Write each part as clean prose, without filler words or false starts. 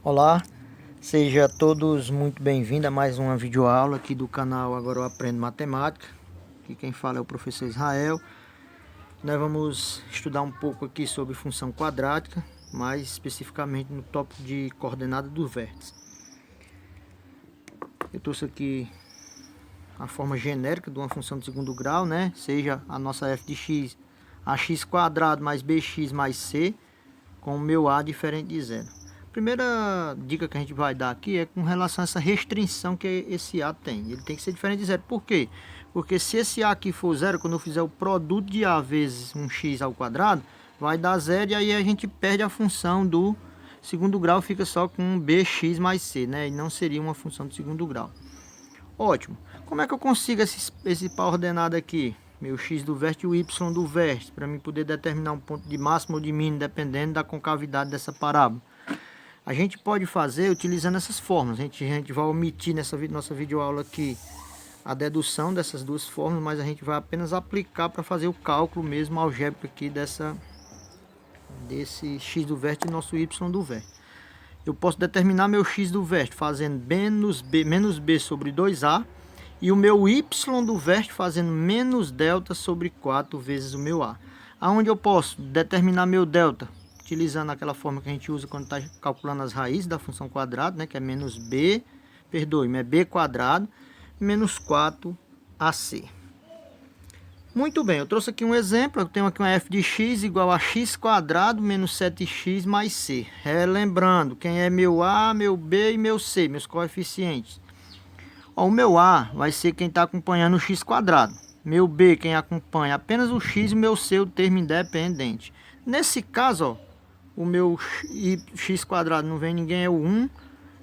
Olá, seja todos muito bem-vindos a mais uma videoaula aqui do canal Agora Eu Aprendo Matemática. Aqui quem fala é o professor Israel. Nós vamos estudar um pouco aqui sobre função quadrática, mais especificamente no tópico de coordenada do vértice. Eu trouxe aqui a forma genérica de uma função de segundo grau, né? Seja a nossa f de x, ax quadrado mais bx mais c, com o meu a diferente de zero. A primeira dica que a gente vai dar aqui é com relação a essa restrição que esse a tem. Ele tem que ser diferente de zero. Por quê? Porque se esse a aqui for zero, quando eu fizer o produto de a vezes um x ao quadrado, vai dar zero e aí a gente perde a função do segundo grau, fica só com bx mais c, né? E não seria uma função de segundo grau. Ótimo. Como é que eu consigo esse par ordenado aqui? Meu x do vértice e o y do vértice, para mim poder determinar um ponto de máximo ou de mínimo, dependendo da concavidade dessa parábola. A gente pode fazer utilizando essas fórmulas. A gente vai omitir nessa nossa videoaula aqui a dedução dessas duas fórmulas, mas a gente vai apenas aplicar para fazer o cálculo mesmo algébrico aqui desse x do vértice e nosso y do vértice. Eu posso determinar meu x do vértice fazendo menos b sobre 2a e o meu y do vértice fazendo menos delta sobre 4 vezes o meu a. Aonde eu posso determinar meu delta? Utilizando aquela forma que a gente usa quando está calculando as raízes da função quadrada, né? Que é menos b, perdoe-me, é b quadrado menos 4ac. Muito bem, eu trouxe aqui um exemplo. Eu tenho aqui uma f de x igual a x quadrado menos 7x mais c. Relembrando, quem é meu a, meu b e meu c, meus coeficientes. Ó, o meu a vai ser quem está acompanhando o x quadrado. Meu b, quem acompanha apenas o x, e meu c, o termo independente. Nesse caso, ó, o meu x quadrado não vem ninguém, é o 1.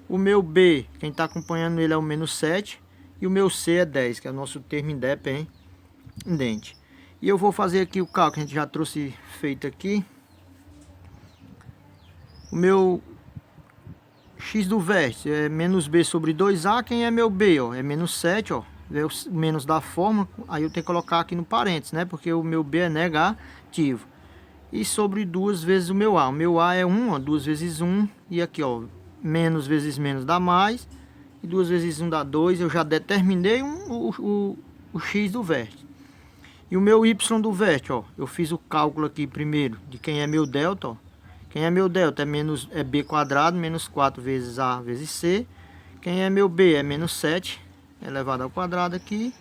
O meu b, quem está acompanhando ele é o menos 7. E o meu c é 10, que é o nosso termo independente. E eu vou fazer aqui o cálculo que a gente já trouxe feito aqui. O meu x do vértice é menos b sobre 2a. Quem é meu b? Ó, é menos 7, ó. É o menos da fórmula. Aí eu tenho que colocar aqui no parênteses, né? Porque o meu b é negativo. E sobre 2 vezes o meu a. O meu a é 1, ó, 2 vezes 1. E aqui, ó, menos vezes menos dá mais. E 2 vezes 1 dá 2. Eu já determinei o x do vértice. E o meu y do vértice, ó, eu fiz o cálculo aqui primeiro de quem é meu delta, ó. Quem é meu delta é b quadrado menos 4 vezes a vezes c. Quem é meu b é menos 7 elevado ao quadrado aqui.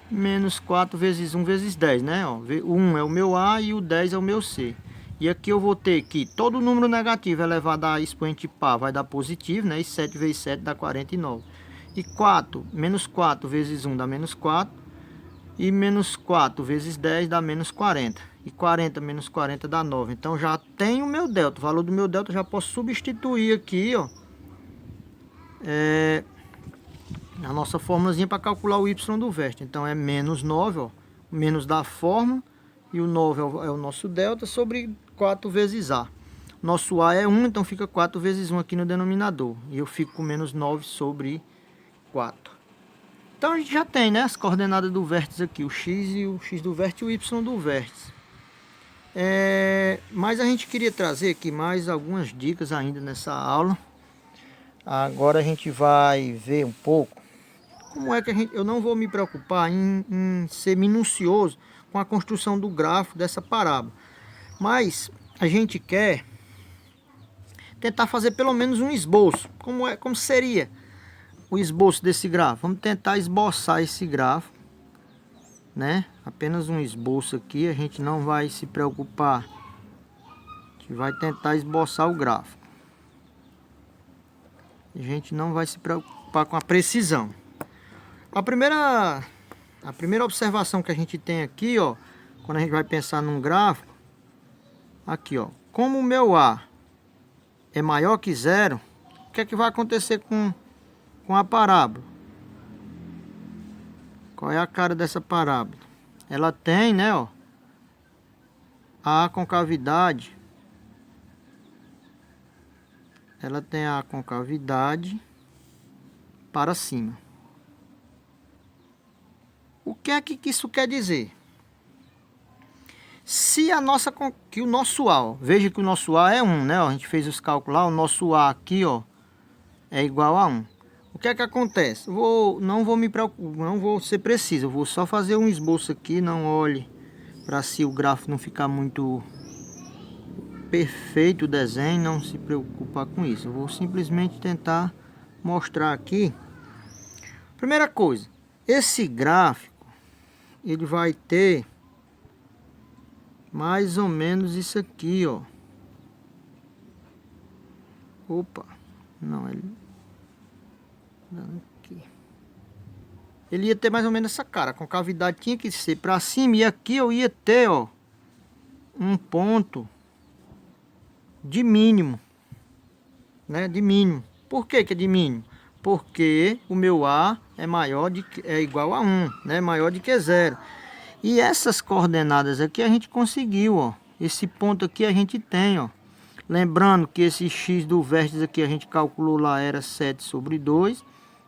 Menos 4 vezes 1 vezes 10, né? Ó, o 1 é o meu a e o 10 é o meu c. E aqui eu vou ter que todo número negativo elevado a expoente par vai dar positivo, né? E 7 vezes 7 dá 49. E 4, menos 4 vezes 1 dá menos 4. E menos 4 vezes 10 dá menos 40. E 40 menos 40 dá 9. Então já tem o meu delta. O valor do meu delta eu já posso substituir aqui, ó. A nossa fórmulazinha para calcular o y do vértice. Então é menos 9, ó, menos da fórmula, e o 9 é o nosso delta sobre 4 vezes a. Nosso a é 1, então fica 4 vezes 1 aqui no denominador. E eu fico com menos 9 sobre 4. Então a gente já tem, né, as coordenadas do vértice aqui, o x e o x do vértice e o y do vértice. Mas a gente queria trazer aqui mais algumas dicas ainda nessa aula. Agora a gente vai ver um pouco como é que eu não vou me preocupar em ser minucioso com a construção do gráfico dessa parábola. Mas a gente quer tentar fazer pelo menos um esboço. Como seria o esboço desse gráfico? Vamos tentar esboçar esse gráfico, né? Apenas um esboço aqui, a gente não vai se preocupar. A gente vai tentar esboçar o gráfico. A gente não vai se preocupar com a precisão. A primeira observação que a gente tem aqui, ó, quando a gente vai pensar num gráfico, aqui, ó, como o meu a é maior que zero, o que é que vai acontecer com a parábola? Qual é a cara dessa parábola? Ela tem, né, ó, a concavidade. Ela tem a concavidade para cima. O que é que isso quer dizer? Se que o nosso A, ó, veja que o nosso A é 1, né? Ó, a gente fez os cálculos lá, o nosso A aqui, ó, é igual a 1. O que é que acontece? Não vou me preocupar, não vou ser preciso. Eu vou só fazer um esboço aqui, não olhe para se o gráfico não ficar muito perfeito o desenho, não se preocupar com isso. Eu vou simplesmente tentar mostrar aqui. Primeira coisa, esse gráfico ele vai ter mais ou menos isso aqui, ó. Opa, não, aqui. Ele ia ter mais ou menos essa cara, com cavidade tinha que ser para cima, e aqui eu ia ter, ó, um ponto de mínimo, né, de mínimo. Por que que é de mínimo? Porque o meu A é igual a 1, né, maior do que 0. E essas coordenadas aqui a gente conseguiu, ó. Esse ponto aqui a gente tem, ó. Lembrando que esse x do vértice aqui a gente calculou lá era 7/2,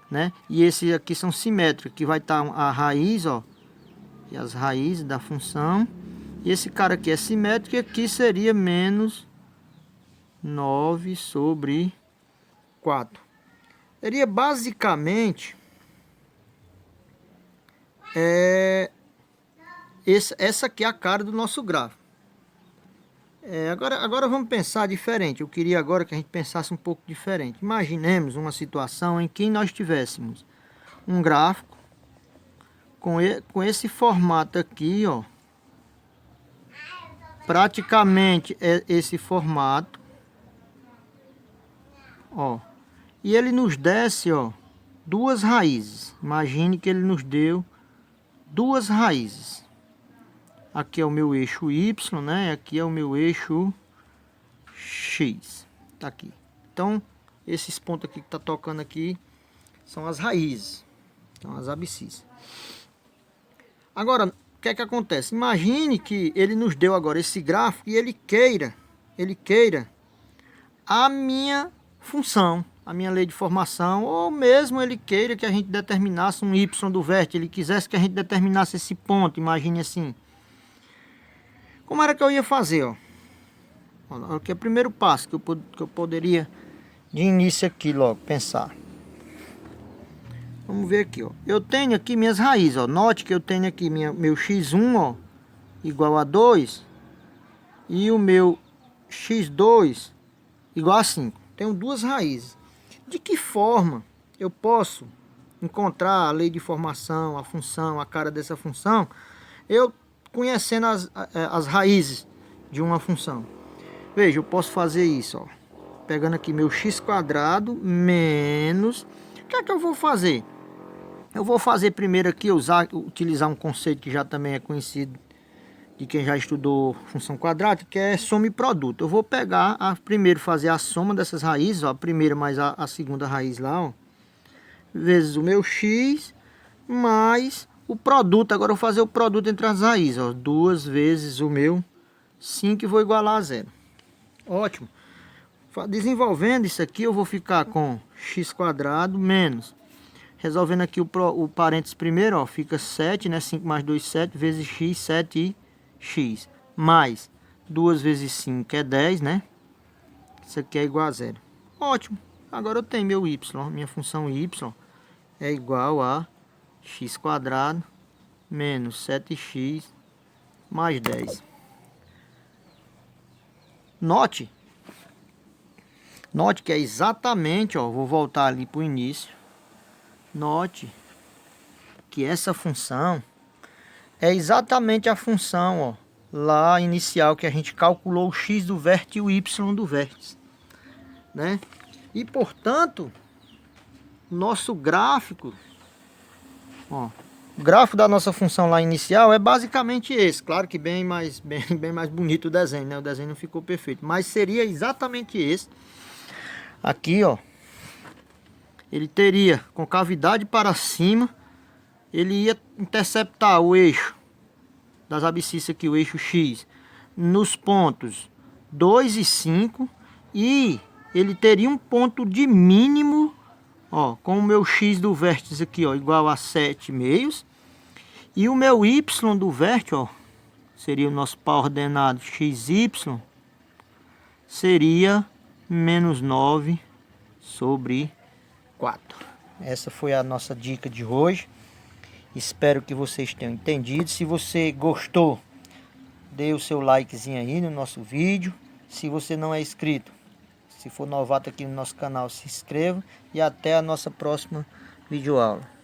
né? E esses aqui são simétricos, que vai estar a raiz, ó. E as raízes da função. E esse cara aqui é simétrico e aqui seria menos 9/4. Seria basicamente essa aqui é a cara do nosso gráfico. Agora vamos pensar diferente. Eu queria agora que a gente pensasse um pouco diferente. Imaginemos uma situação em que nós tivéssemos um gráfico com esse formato aqui, ó. Praticamente é esse formato, ó. E ele nos desse, ó, duas raízes. Imagine que ele nos deu duas raízes. Aqui é o meu eixo Y, né? Aqui é o meu eixo X. Tá aqui. Então, esses pontos aqui que tá tocando aqui são as raízes. São as abscissas. Agora, o que é que acontece? Imagine que ele nos deu agora esse gráfico e ele queira a minha função, a minha lei de formação, ou mesmo ele queira que a gente determinasse um Y do vértice, ele quisesse que a gente determinasse esse ponto, imagine assim. Como era que eu ia fazer, ó? Aqui é o primeiro passo que eu poderia de início aqui logo pensar. Vamos ver aqui, ó. Eu tenho aqui minhas raízes, ó. Note que eu tenho aqui meu x1, ó, igual a 2 e o meu x2 igual a 5. Tenho duas raízes. De que forma eu posso encontrar a lei de formação, a função, a cara dessa função? Eu conhecendo as raízes de uma função. Veja, eu posso fazer isso, ó. Pegando aqui meu x² menos... O que é que eu vou fazer? Eu vou fazer primeiro aqui, utilizar um conceito que já também é conhecido de quem já estudou função quadrática, que é soma e produto. Eu vou pegar, primeiro fazer a soma dessas raízes, ó, a primeira mais a segunda raiz lá, ó, vezes o meu x, mais o produto. Agora eu vou fazer o produto entre as raízes, ó, 2 vezes o meu 5 e vou igualar a 0. Ótimo. Desenvolvendo isso aqui, eu vou ficar com x² menos... Resolvendo aqui o parênteses primeiro, ó, fica 7, né? 5 mais 2, 7, vezes x, 7 e x. Mais 2 vezes 5 é 10, né? Isso aqui é igual a 0. Ótimo. Agora eu tenho meu y. Minha função y é igual a x² menos 7x mais 10. Note que é exatamente, ó, vou voltar ali para o início. Note que essa função é exatamente a função, ó, lá inicial que a gente calculou o x do vértice e o y do vértice, né? E portanto, nosso gráfico, ó, o gráfico da nossa função lá inicial é basicamente esse. Claro que bem mais bonito o desenho, né? O desenho não ficou perfeito, mas seria exatamente esse. Aqui, ó, ele teria com cavidade para cima, ele ia interceptar o eixo das abscissas aqui, o eixo X, nos pontos 2 e 5, e ele teria um ponto de mínimo, ó, com o meu X do vértice aqui, ó, igual a 7 meios, e o meu Y do vértice, ó, seria o nosso par ordenado XY, seria menos 9/4. 4. Essa foi a nossa dica de hoje. Espero que vocês tenham entendido. Se você gostou, dê o seu likezinho aí no nosso vídeo. Se você não é inscrito, se for novato aqui no nosso canal, se inscreva. E até a nossa próxima videoaula.